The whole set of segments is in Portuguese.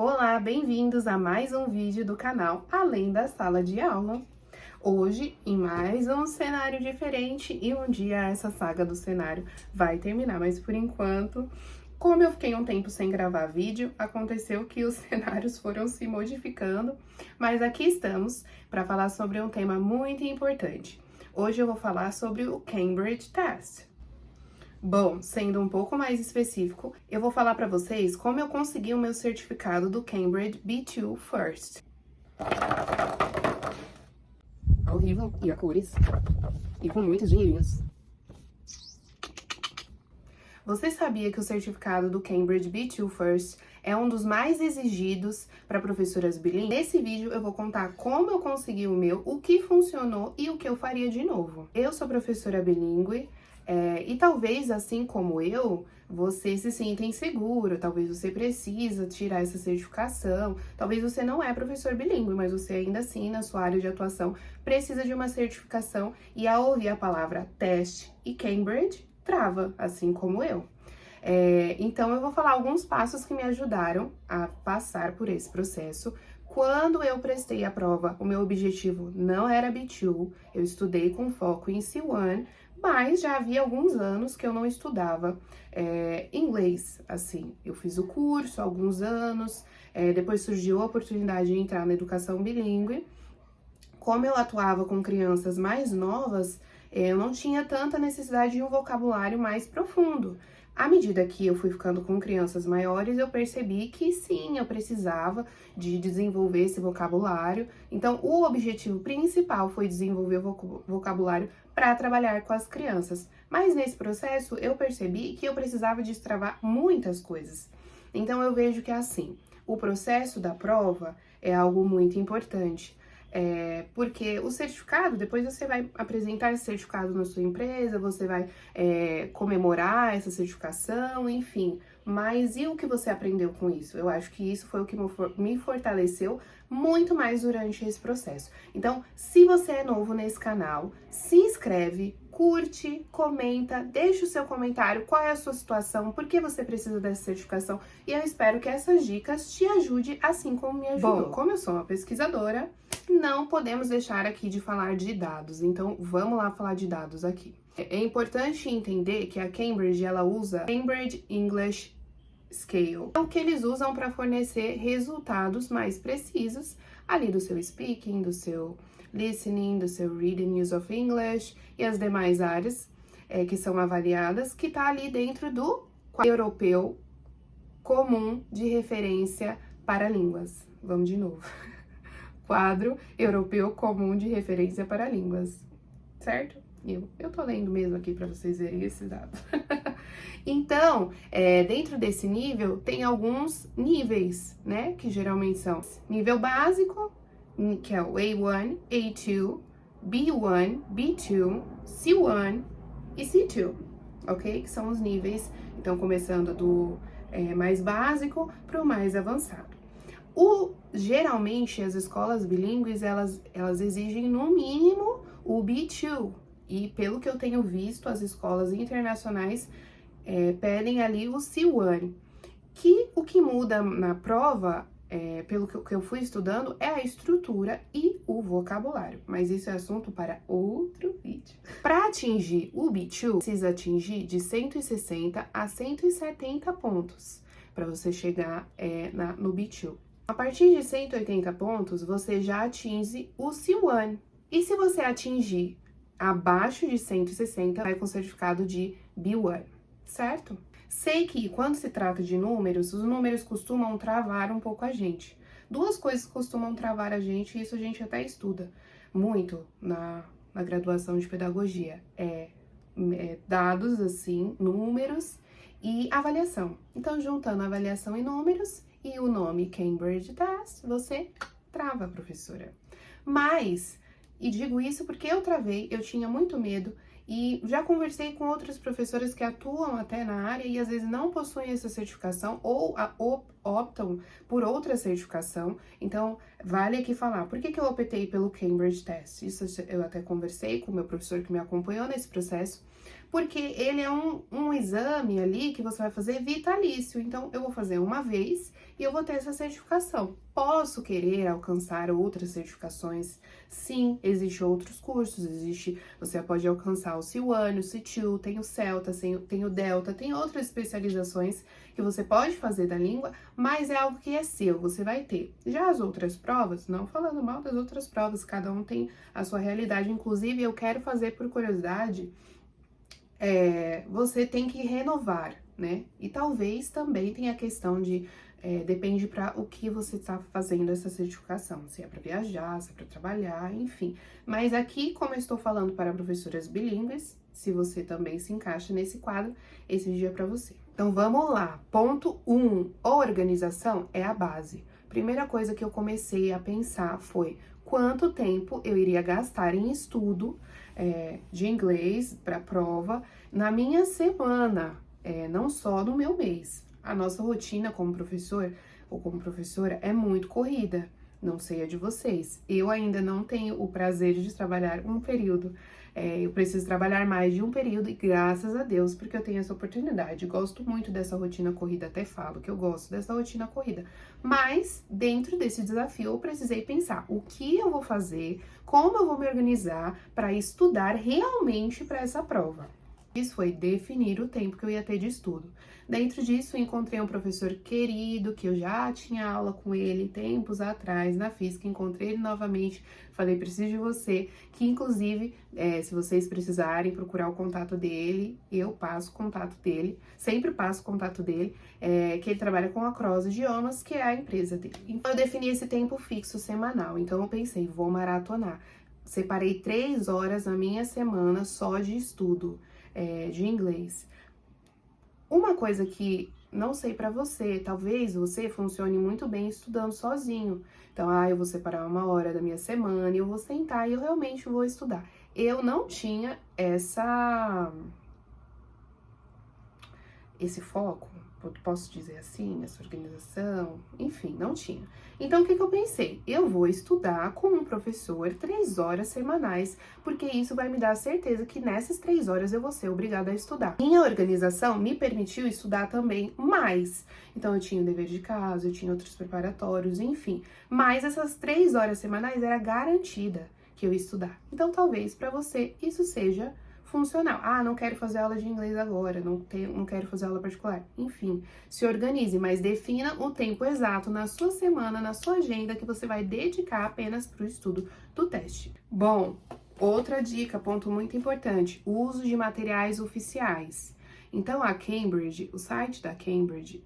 Olá, bem-vindos a mais um vídeo do canal Além da Sala de Aula. Hoje, em mais um cenário diferente e um dia essa saga do cenário vai terminar, mas por enquanto, como eu fiquei um tempo sem gravar vídeo, aconteceu que os cenários foram se modificando, mas aqui estamos para falar sobre um tema muito importante. Hoje eu vou falar sobre o Cambridge Test. Bom, sendo um pouco mais específico, eu vou falar para vocês como eu consegui o meu certificado do Cambridge B2 First. Ao vivo e a cores, e com muitos dinheirinhos. Você sabia que o certificado do Cambridge B2 First é um dos mais exigidos para professoras bilíngues? Nesse vídeo eu vou contar como eu consegui o meu, o que funcionou e o que eu faria de novo. Eu sou professora bilíngue, e talvez, assim como eu, você se sinta inseguro, talvez você precisa tirar essa certificação, talvez você não é professor bilíngue, mas você ainda assim, na sua área de atuação, precisa de uma certificação e ao ouvir a palavra teste e Cambridge, trava, assim como eu. Então, eu vou falar alguns passos que me ajudaram a passar por esse processo. Quando eu prestei a prova, o meu objetivo não era B2, eu estudei com foco em C1, mas já havia alguns anos que eu não estudava inglês, assim. Eu fiz o curso há alguns anos, depois surgiu a oportunidade de entrar na educação bilíngue. Como eu atuava com crianças mais novas, eu não tinha tanta necessidade de um vocabulário mais profundo. À medida que eu fui ficando com crianças maiores, eu percebi que sim, eu precisava de desenvolver esse vocabulário. Então, o objetivo principal foi desenvolver o vocabulário para trabalhar com as crianças. Mas nesse processo, eu percebi que eu precisava destravar muitas coisas. Então, eu vejo que é assim, o processo da prova é algo muito importante. Porque o certificado, depois você vai apresentar esse certificado na sua empresa, você vai comemorar essa certificação, enfim. Mas e o que você aprendeu com isso? Eu acho que isso foi o que me fortaleceu muito mais durante esse processo. Então, se você é novo nesse canal, se inscreve, curte, comenta, deixa o seu comentário, qual é a sua situação, por que você precisa dessa certificação, e eu espero que essas dicas te ajudem assim como me ajudou. Bom, como eu sou uma pesquisadora, não podemos deixar aqui de falar de dados, então vamos lá falar de dados aqui. É importante entender que a Cambridge, ela usa Cambridge English Scale, é o que eles usam para fornecer resultados mais precisos ali do seu speaking, do seu listening, do seu reading, use of English e as demais áreas que são avaliadas, que está ali dentro do quadro europeu comum de referência para línguas. Vamos de novo. Quadro europeu comum de referência para línguas, certo? Eu tô lendo mesmo aqui para vocês verem esses dados. Então, dentro desse nível, tem alguns níveis, né? Que geralmente são nível básico, que é o A1, A2, B1, B2, C1 e C2, ok? Que são os níveis, então, começando do mais básico para o mais avançado. Geralmente, as escolas bilíngues, elas exigem, no mínimo, o B2. E, pelo que eu tenho visto, as escolas internacionais pedem ali o C1. O que muda na prova, pelo que eu fui estudando, é a estrutura e o vocabulário. Mas isso é assunto para outro vídeo. Para atingir o B2, precisa atingir de 160 a 170 pontos para você chegar no B2. A partir de 180 pontos, você já atinge o C1. E se você atingir abaixo de 160, vai com certificado de B1, certo? Sei que quando se trata de números, os números costumam travar um pouco a gente. Duas coisas costumam travar a gente, e isso a gente até estuda muito na graduação de pedagogia. Dados, assim, números e avaliação. Então, juntando avaliação e números e o nome Cambridge Test, você trava, professora. Mas, e digo isso porque eu travei, eu tinha muito medo e já conversei com outras professoras que atuam até na área e às vezes não possuem essa certificação ou optam por outra certificação. Então, vale aqui falar, por que eu optei pelo Cambridge Test? Isso eu até conversei com o meu professor que me acompanhou nesse processo, porque ele é um exame ali que você vai fazer vitalício. Então, eu vou fazer uma vez e eu vou ter essa certificação. Posso querer alcançar outras certificações? Sim, existem outros cursos, você pode alcançar o C1, o C2, tem o CELTA, tem o Delta, tem outras especializações que você pode fazer da língua, mas é algo que é seu, você vai ter. Já as outras provas, não falando mal das outras provas, cada um tem a sua realidade, inclusive eu quero fazer por curiosidade, você tem que renovar, né? E talvez também tenha a questão de, depende para o que você está fazendo essa certificação, se é para viajar, se é para trabalhar, enfim. Mas aqui, como eu estou falando para professoras bilíngues, se você também se encaixa nesse quadro, esse vídeo é para você. Então vamos lá, ponto 1, organização é a base. Primeira coisa que eu comecei a pensar foi quanto tempo eu iria gastar em estudo de inglês para a prova na minha semana, não só no meu mês. A nossa rotina como professor ou como professora é muito corrida, não sei a de vocês. Eu ainda não tenho o prazer de trabalhar um período, eu preciso trabalhar mais de um período e graças a Deus, porque eu tenho essa oportunidade. Gosto muito dessa rotina corrida, até falo que eu gosto dessa rotina corrida. Mas, dentro desse desafio, eu precisei pensar o que eu vou fazer, como eu vou me organizar para estudar realmente para essa prova. Isso foi definir o tempo que eu ia ter de estudo. Dentro disso, eu encontrei um professor querido, que eu já tinha aula com ele tempos atrás na física, encontrei ele novamente, falei, preciso de você, que inclusive, se vocês precisarem procurar o contato dele, eu passo o contato dele, sempre passo o contato dele, que ele trabalha com a Cross Idiomas, que é a empresa dele. Então, eu defini esse tempo fixo semanal, então eu pensei, vou maratonar. Separei 3 horas na minha semana só de estudo de inglês. Uma coisa que não sei pra você, talvez você funcione muito bem estudando sozinho. Então, eu vou separar 1 hora da minha semana e eu vou sentar e eu realmente vou estudar. Eu não tinha esse foco, posso dizer assim, essa organização, enfim, não tinha. Então, o que eu pensei? Eu vou estudar com um professor 3 horas semanais, porque isso vai me dar a certeza que nessas 3 horas eu vou ser obrigada a estudar. Minha organização me permitiu estudar também mais. Então, eu tinha o dever de casa, eu tinha outros preparatórios, enfim. Mas essas 3 horas semanais era garantida que eu ia estudar. Então, talvez para você isso seja funcional. Não quero fazer aula de inglês agora, não quero fazer aula particular. Enfim, se organize, mas defina o tempo exato na sua semana, na sua agenda, que você vai dedicar apenas para o estudo do teste. Bom, outra dica, ponto muito importante, o uso de materiais oficiais. Então, a Cambridge, o site da Cambridge,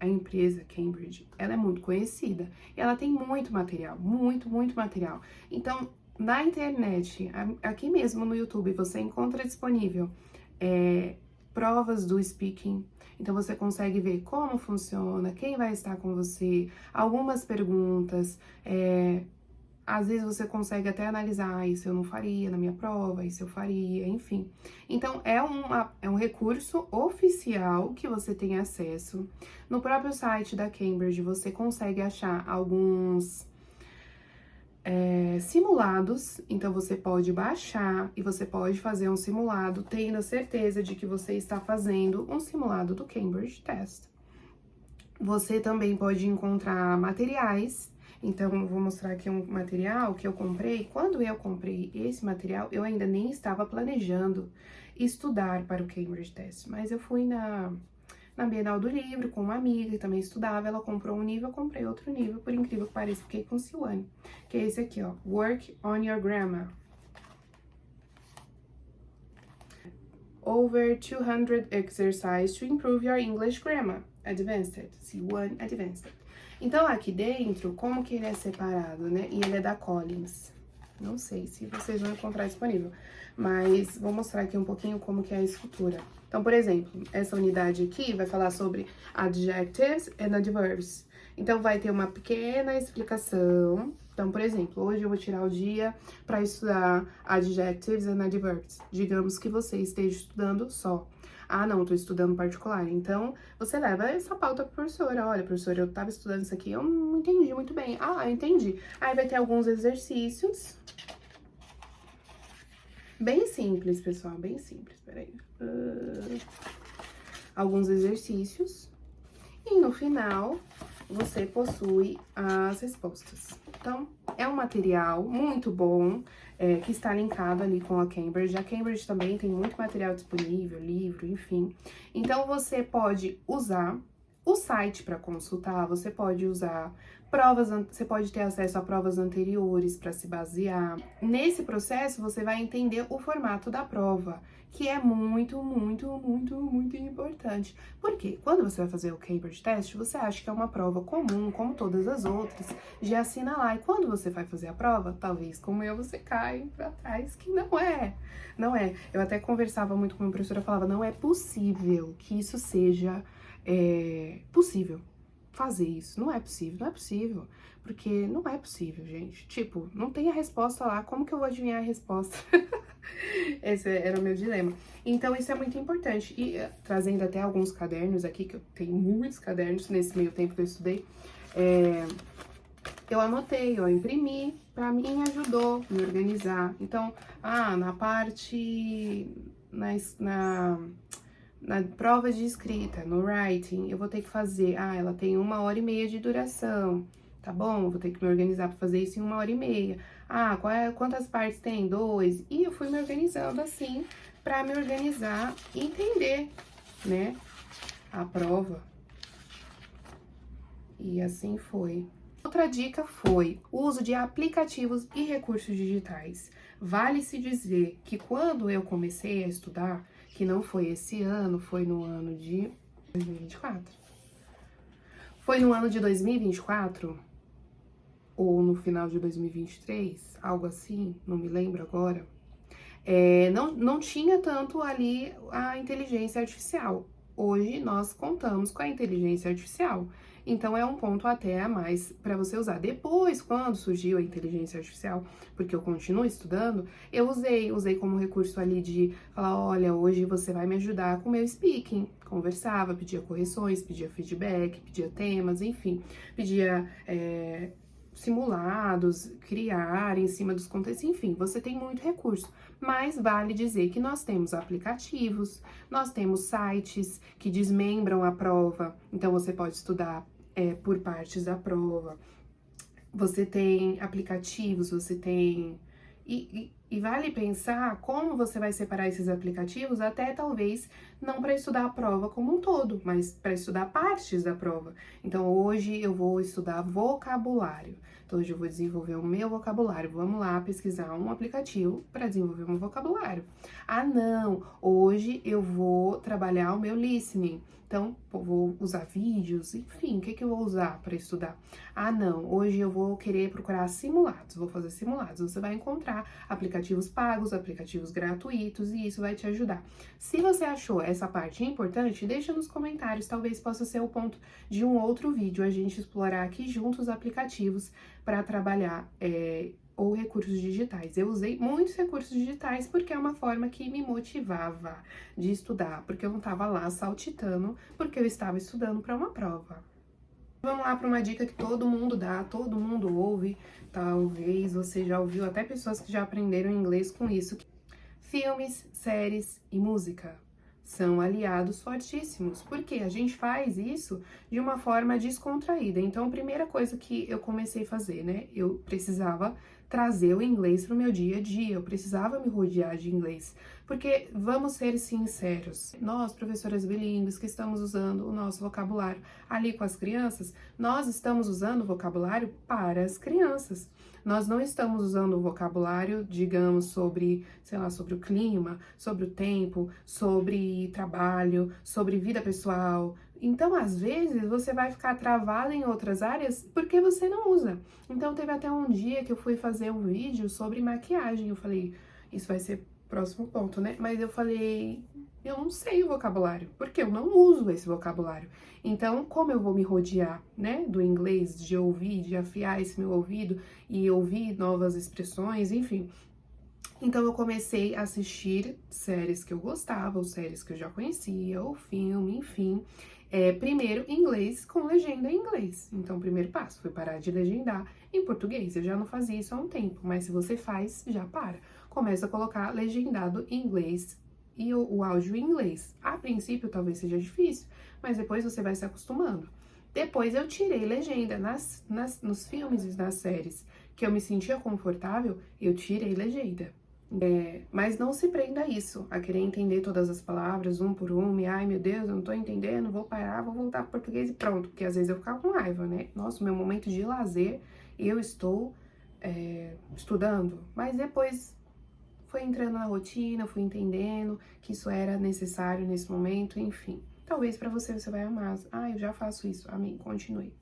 a empresa Cambridge, ela é muito conhecida e ela tem muito material, muito material. Então, na internet, aqui mesmo no YouTube, você encontra disponível provas do speaking. Então, você consegue ver como funciona, quem vai estar com você, algumas perguntas. Às vezes, você consegue até analisar, isso eu não faria na minha prova, isso eu faria, enfim. Então, é um recurso oficial que você tem acesso. No próprio site da Cambridge, você consegue achar alguns simulados, então você pode baixar e você pode fazer um simulado, tendo a certeza de que você está fazendo um simulado do Cambridge Test. Você também pode encontrar materiais, então vou mostrar aqui um material que eu comprei. Quando eu comprei esse material, eu ainda nem estava planejando estudar para o Cambridge Test, mas eu fui na Bienal do Livro, com uma amiga que também estudava, ela comprou um nível, eu comprei outro nível, por incrível que pareça, fiquei com o C1, que é esse aqui, ó, Work on Your Grammar. Over 200 exercises to improve your English grammar. Advanced, C1 Advanced. Então, aqui dentro, como que ele é separado, né? E ele é da Collins. Não sei se vocês vão encontrar disponível, mas vou mostrar aqui um pouquinho como que é a estrutura. Então, por exemplo, essa unidade aqui vai falar sobre adjectives and adverbs. Então, vai ter uma pequena explicação. Então, por exemplo, hoje eu vou tirar o dia para estudar adjectives and adverbs. Digamos que você esteja estudando só. Não, tô estudando particular. Então, você leva essa pauta pra professora. Olha, professora, eu tava estudando isso aqui, eu não entendi muito bem. Eu entendi. Aí vai ter alguns exercícios. Bem simples, pessoal, bem simples. Peraí. Alguns exercícios. E no final, você possui as respostas. Então, é um material muito bom, que está linkado ali com a Cambridge. A Cambridge também tem muito material disponível, livro, enfim. Então, você pode usar o site para consultar, você pode usar provas, você pode ter acesso a provas anteriores para se basear. Nesse processo, você vai entender o formato da prova, que é muito importante. Porque quando você vai fazer o Cambridge Test, você acha que é uma prova comum, como todas as outras, de assinalar. E quando você vai fazer a prova, talvez como eu, você cai para trás, que não é. Não é. Eu até conversava muito com a minha professora, falava, não é possível que isso seja possível fazer isso. Não é possível, porque não é possível, gente. Tipo, não tem a resposta lá, como que eu vou adivinhar a resposta? Esse era o meu dilema. Então, isso é muito importante. E trazendo até alguns cadernos aqui, que eu tenho muitos cadernos nesse meio tempo que eu estudei, eu anotei, eu imprimi, pra mim ajudou me organizar. Então, na parte, na prova de escrita, no writing, eu vou ter que fazer, ela tem 1h30 de duração, tá bom? Eu vou ter que me organizar para fazer isso em 1h30. Quantas partes tem? 2. E eu fui me organizando assim, para me organizar e entender, né, a prova. E assim foi. Outra dica foi o uso de aplicativos e recursos digitais. Vale-se dizer que quando eu comecei a estudar, que não foi esse ano, foi no ano de 2024. Foi no ano de 2024, ou no final de 2023, algo assim, não me lembro agora. Não tinha tanto ali a inteligência artificial. Hoje nós contamos com a inteligência artificial. Então, é um ponto até a mais para você usar. Depois, quando surgiu a inteligência artificial, porque eu continuo estudando, eu usei como recurso ali de falar, olha, hoje você vai me ajudar com o meu speaking. Conversava, pedia correções, pedia feedback, pedia temas, enfim, pedia simulados, criar em cima dos contextos, enfim, você tem muito recurso. Mas vale dizer que nós temos aplicativos, nós temos sites que desmembram a prova, então você pode estudar por partes da prova. Você tem aplicativos, você tem... E vale pensar como você vai separar esses aplicativos, até talvez não para estudar a prova como um todo, mas para estudar partes da prova. Então, hoje eu vou estudar vocabulário. Então, hoje eu vou desenvolver o meu vocabulário. Vamos lá pesquisar um aplicativo para desenvolver um vocabulário. Não, hoje eu vou trabalhar o meu listening. Então, eu vou usar vídeos, enfim, o que eu vou usar para estudar? Não, hoje eu vou querer procurar simulados, vou fazer simulados. Você vai encontrar aplicativos pagos, aplicativos gratuitos, e isso vai te ajudar. Se você achou essa parte importante, deixa nos comentários, talvez possa ser o ponto de um outro vídeo, a gente explorar aqui juntos os aplicativos para trabalhar ou recursos digitais. Eu usei muitos recursos digitais porque é uma forma que me motivava de estudar, porque eu não estava lá saltitando, porque eu estava estudando para uma prova. Vamos lá para uma dica que todo mundo dá, todo mundo ouve, talvez você já ouviu, até pessoas que já aprenderam inglês com isso. Filmes, séries e música são aliados fortíssimos, porque a gente faz isso de uma forma descontraída. Então, a primeira coisa que eu comecei a fazer, né, eu precisava trazer o inglês para o meu dia a dia, eu precisava me rodear de inglês, porque vamos ser sinceros, nós, professoras bilíngues que estamos usando o nosso vocabulário ali com as crianças, nós estamos usando o vocabulário para as crianças. Nós não estamos usando o vocabulário, digamos, sobre, sei lá, sobre o clima, sobre o tempo, sobre trabalho, sobre vida pessoal. Então, às vezes, você vai ficar travado em outras áreas porque você não usa. Então, teve até um dia que eu fui fazer um vídeo sobre maquiagem. Eu falei, isso vai ser próximo ponto, né? Mas eu falei, eu não sei o vocabulário, porque eu não uso esse vocabulário. Então, como eu vou me rodear, né, do inglês, de ouvir, de afiar esse meu ouvido e ouvir novas expressões, enfim. Então, eu comecei a assistir séries que eu gostava, ou séries que eu já conhecia, ou filme, enfim. Primeiro em inglês, com legenda em inglês. Então, o primeiro passo foi parar de legendar em português. Eu já não fazia isso há um tempo, mas se você faz, já para. Começa a colocar legendado em inglês e o áudio em inglês. A princípio, talvez seja difícil, mas depois você vai se acostumando. Depois eu tirei legenda nos filmes e nas séries que eu me sentia confortável, eu tirei legenda. Mas não se prenda a isso, a querer entender todas as palavras, um por um, e ai meu Deus, eu não tô entendendo, vou parar, vou voltar pro português e pronto, porque às vezes eu ficava com raiva, né? Nossa, meu momento de lazer, eu estou estudando, mas depois foi entrando na rotina, fui entendendo que isso era necessário nesse momento, enfim. Talvez pra você vai amar, eu já faço isso, amém, continue.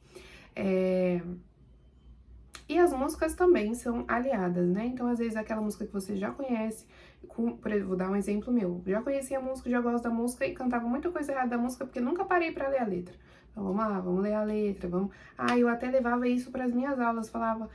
E as músicas também são aliadas, né? Então, às vezes, aquela música que você já conhece, por exemplo, vou dar um exemplo meu. Já conhecia a música, já gosto da música e cantava muita coisa errada da música porque nunca parei pra ler a letra. Então, vamos lá, vamos ler a letra, vamos... eu até levava isso pras minhas aulas, falava,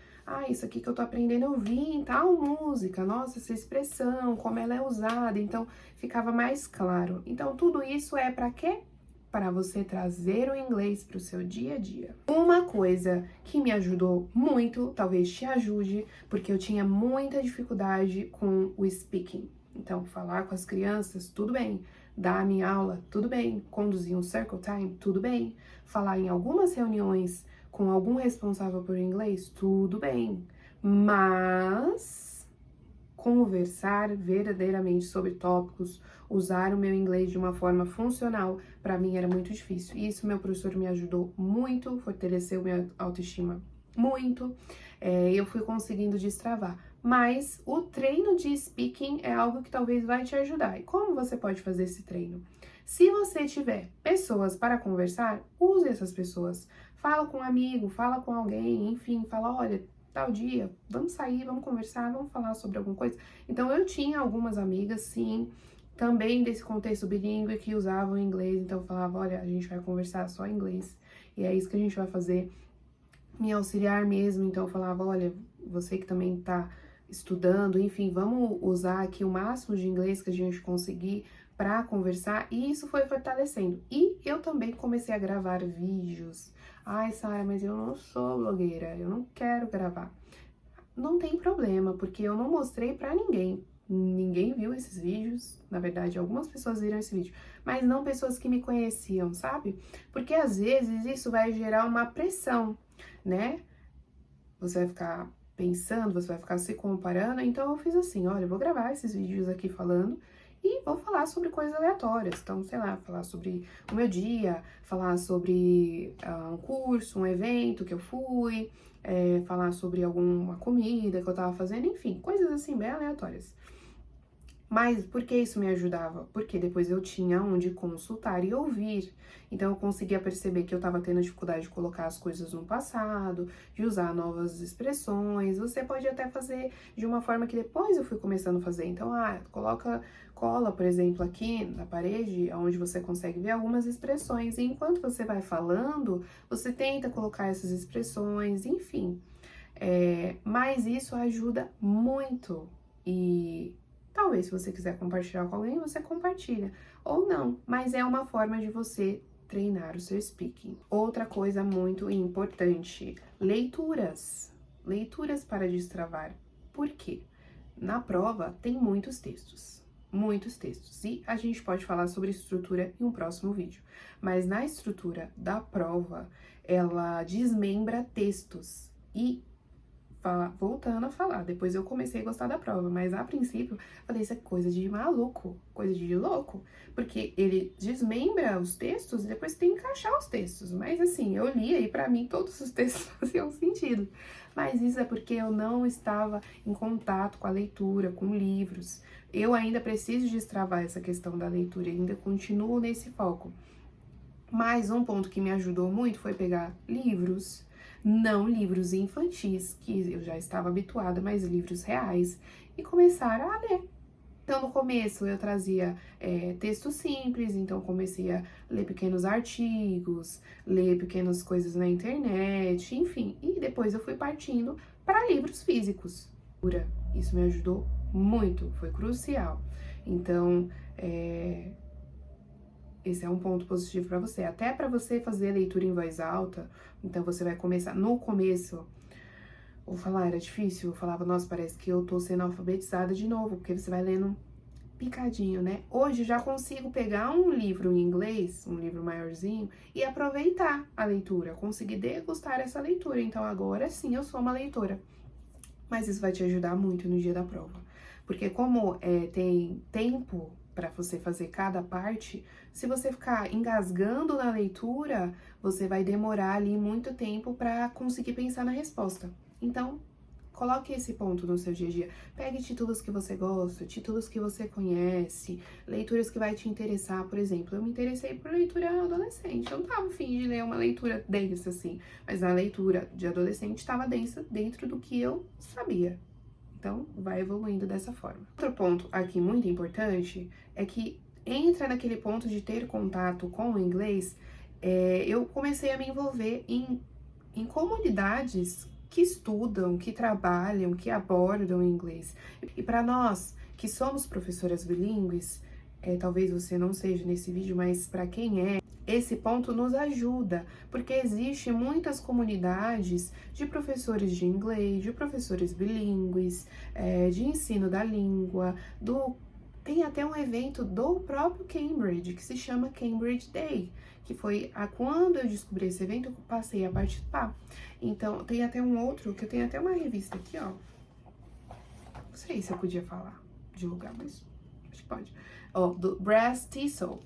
isso aqui que eu tô aprendendo eu vi em tal música, nossa, essa expressão, como ela é usada, então ficava mais claro. Então, tudo isso é pra quê? Para você trazer o inglês para o seu dia a dia. Uma coisa que me ajudou muito, talvez te ajude, porque eu tinha muita dificuldade com o speaking. Então, falar com as crianças, tudo bem. Dar a minha aula, tudo bem. Conduzir um circle time, tudo bem. Falar em algumas reuniões com algum responsável por inglês, tudo bem. Mas conversar verdadeiramente sobre tópicos, usar o meu inglês de uma forma funcional, para mim era muito difícil. E isso meu professor me ajudou muito, fortaleceu minha autoestima muito, eu fui conseguindo destravar. Mas o treino de speaking é algo que talvez vai te ajudar. E como você pode fazer esse treino? Se você tiver pessoas para conversar, use essas pessoas. Fala com um amigo, fala com alguém, enfim, fala, olha, tal dia, vamos sair, vamos conversar, vamos falar sobre alguma coisa. Então, eu tinha algumas amigas, sim, também desse contexto bilíngue que usavam inglês, então eu falava, olha, a gente vai conversar só em inglês, e é isso que a gente vai fazer, me auxiliar mesmo, então eu falava, olha, você que também tá estudando, enfim, vamos usar aqui o máximo de inglês que a gente conseguir para conversar, e isso foi fortalecendo. E eu também comecei a gravar vídeos. Ai, Sara, mas eu não sou blogueira, eu não quero gravar. Não tem problema, porque eu não mostrei pra ninguém. Ninguém viu esses vídeos, na verdade, algumas pessoas viram esse vídeo, mas não pessoas que me conheciam, sabe? Porque às vezes isso vai gerar uma pressão, né? Você vai ficar pensando, você vai ficar se comparando, então eu fiz assim, olha, eu vou gravar esses vídeos aqui falando e vou falar sobre coisas aleatórias. Então, sei lá, falar sobre o meu dia, falar sobre um curso, um evento que eu fui, falar sobre alguma comida que eu tava fazendo, enfim, coisas assim bem aleatórias. Mas por que isso me ajudava? Porque depois eu tinha onde consultar e ouvir. Então eu conseguia perceber que eu estava tendo dificuldade de colocar as coisas no passado, de usar novas expressões. Você pode até fazer de uma forma que depois eu fui começando a fazer. Então, cola, por exemplo, aqui na parede, onde você consegue ver algumas expressões. E enquanto você vai falando, você tenta colocar essas expressões, enfim. Mas isso ajuda muito. E talvez, se você quiser compartilhar com alguém, você compartilha. Ou não, mas é uma forma de você treinar o seu speaking. Outra coisa muito importante, leituras. Leituras para destravar. Por quê? Na prova tem muitos textos. Muitos textos. E a gente pode falar sobre estrutura em um próximo vídeo. Mas na estrutura da prova, ela desmembra textos. E voltando a falar, depois eu comecei a gostar da prova, mas a princípio falei, isso é coisa de maluco, coisa de louco, porque ele desmembra os textos e depois tem que encaixar os textos, mas assim, eu lia e pra mim todos os textos faziam sentido, mas isso é porque eu não estava em contato com a leitura, com livros, eu ainda preciso destravar essa questão da leitura, ainda continuo nesse foco. Mas um ponto que me ajudou muito foi pegar livros, não livros infantis, que eu já estava habituada, mas livros reais, e começar a ler. Então, no começo, eu trazia texto simples, então comecei a ler pequenos artigos, ler pequenas coisas na internet, enfim. E depois eu fui partindo para livros físicos. Isso me ajudou muito, foi crucial. Então, esse é um ponto positivo para você. Até para você fazer leitura em voz alta, então você vai começar. No começo, vou falar, era difícil. Eu falava, nossa, parece que eu tô sendo alfabetizada de novo, porque você vai lendo picadinho, né? Hoje eu já consigo pegar um livro em inglês, um livro maiorzinho, e aproveitar a leitura, conseguir degustar essa leitura. Então agora sim eu sou uma leitora. Mas isso vai te ajudar muito no dia da prova. Porque como tem tempo para você fazer cada parte, se você ficar engasgando na leitura, você vai demorar ali muito tempo para conseguir pensar na resposta. Então, coloque esse ponto no seu dia a dia. Pegue títulos que você gosta, títulos que você conhece, leituras que vai te interessar. Por exemplo, eu me interessei por leitura adolescente. Eu não tava afim de ler uma leitura densa, assim. Mas a leitura de adolescente estava densa dentro do que eu sabia. Então, vai evoluindo dessa forma. Outro ponto aqui muito importante é que entra naquele ponto de ter contato com o inglês. Eu comecei a me envolver em comunidades que estudam, que trabalham, que abordam inglês. E para nós que somos professoras bilíngues, talvez você não seja nesse vídeo, mas para quem é, esse ponto nos ajuda, porque existe muitas comunidades de professores de inglês, de professores bilíngues, de ensino da língua, tem até um evento do próprio Cambridge, que se chama Cambridge Day, que foi quando eu descobri esse evento, eu passei a participar. Então, tem até um outro, que eu tenho até uma revista aqui, ó. Não sei se eu podia falar, divulgar, mas acho que pode. Ó, do Brass Thistle,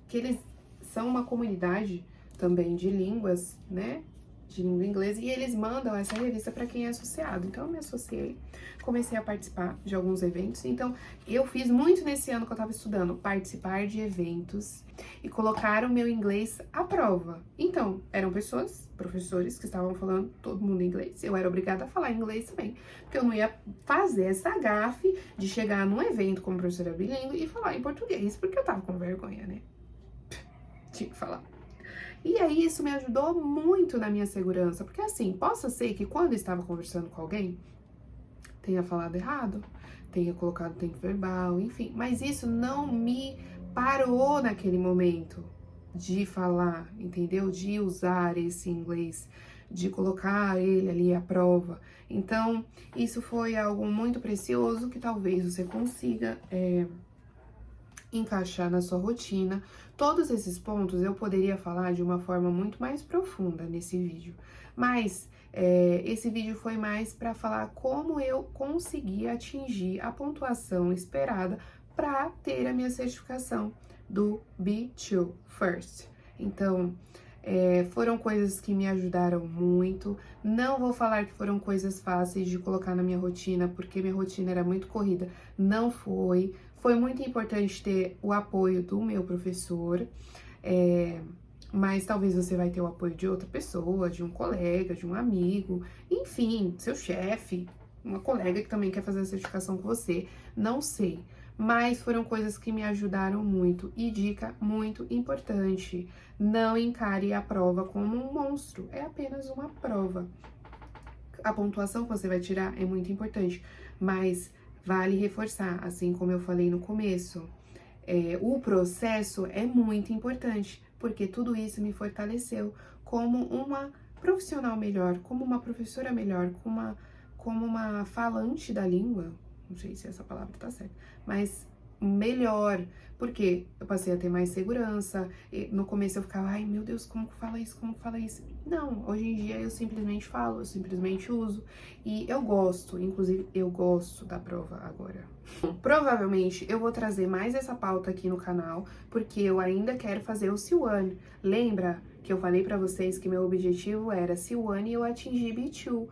que eles são uma comunidade também de línguas, né? De língua inglesa, e eles mandam essa revista para quem é associado. Então, eu me associei, comecei a participar de alguns eventos. Então, eu fiz muito nesse ano que eu estava estudando, participar de eventos e colocar o meu inglês à prova. Então, eram pessoas, professores, que estavam falando todo mundo inglês. Eu era obrigada a falar inglês também, porque eu não ia fazer essa gafe de chegar num evento como professora bilíngue e falar em português, porque eu tava com vergonha, né? Tinha que falar. E aí, isso me ajudou muito na minha segurança, porque assim, possa ser que quando eu estava conversando com alguém, tenha falado errado, tenha colocado tempo verbal, enfim, mas isso não me parou naquele momento de falar, entendeu? De usar esse inglês, de colocar ele ali à prova. Então, isso foi algo muito precioso que talvez você consiga encaixar na sua rotina. Todos esses pontos eu poderia falar de uma forma muito mais profunda nesse vídeo, mas esse vídeo foi mais para falar como eu consegui atingir a pontuação esperada para ter a minha certificação do B2 First. Então, foram coisas que me ajudaram muito. Não vou falar que foram coisas fáceis de colocar na minha rotina, porque minha rotina era muito corrida. Não foi. Foi muito importante ter o apoio do meu professor, mas talvez você vai ter o apoio de outra pessoa, de um colega, de um amigo, enfim, seu chefe, uma colega que também quer fazer a certificação com você, não sei. Mas foram coisas que me ajudaram muito. E dica muito importante, não encare a prova como um monstro, é apenas uma prova. A pontuação que você vai tirar é muito importante, mas vale reforçar, assim como eu falei no começo, o processo é muito importante, porque tudo isso me fortaleceu como uma profissional melhor, como uma professora melhor, como uma falante da língua, não sei se essa palavra tá certa, mas melhor, porque eu passei a ter mais segurança. No começo eu ficava, ai meu Deus, como que fala isso, como que fala isso? Não, hoje em dia eu simplesmente falo, eu simplesmente uso, e eu gosto, inclusive eu gosto da prova agora. Provavelmente eu vou trazer mais essa pauta aqui no canal, porque eu ainda quero fazer o C1. Lembra que eu falei pra vocês que meu objetivo era C1 e eu atingi B2.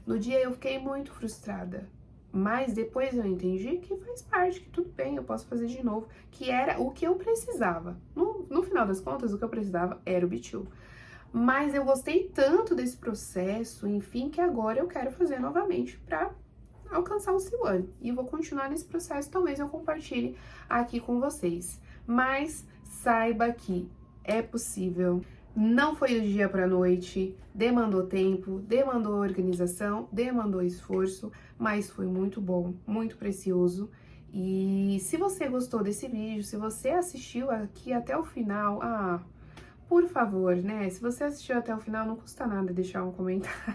No dia eu fiquei muito frustrada, mas depois eu entendi que faz parte, que tudo bem, eu posso fazer de novo, que era o que eu precisava. No final das contas, o que eu precisava era o B2. Mas eu gostei tanto desse processo, enfim, que agora eu quero fazer novamente para alcançar o C1. E vou continuar nesse processo, talvez eu compartilhe aqui com vocês. Mas saiba que é possível. Não foi do dia para a noite, demandou tempo, demandou organização, demandou esforço, mas foi muito bom, muito precioso. E se você gostou desse vídeo, se você assistiu aqui até o final, por favor, né? Se você assistiu até o final, não custa nada deixar um comentário.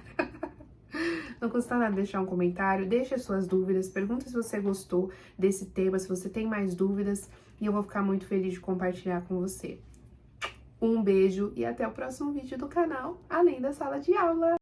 Não custa nada deixar um comentário, deixe as suas dúvidas, pergunta se você gostou desse tema, se você tem mais dúvidas, e eu vou ficar muito feliz de compartilhar com você. Um beijo e até o próximo vídeo do canal, Além da Sala de Aula!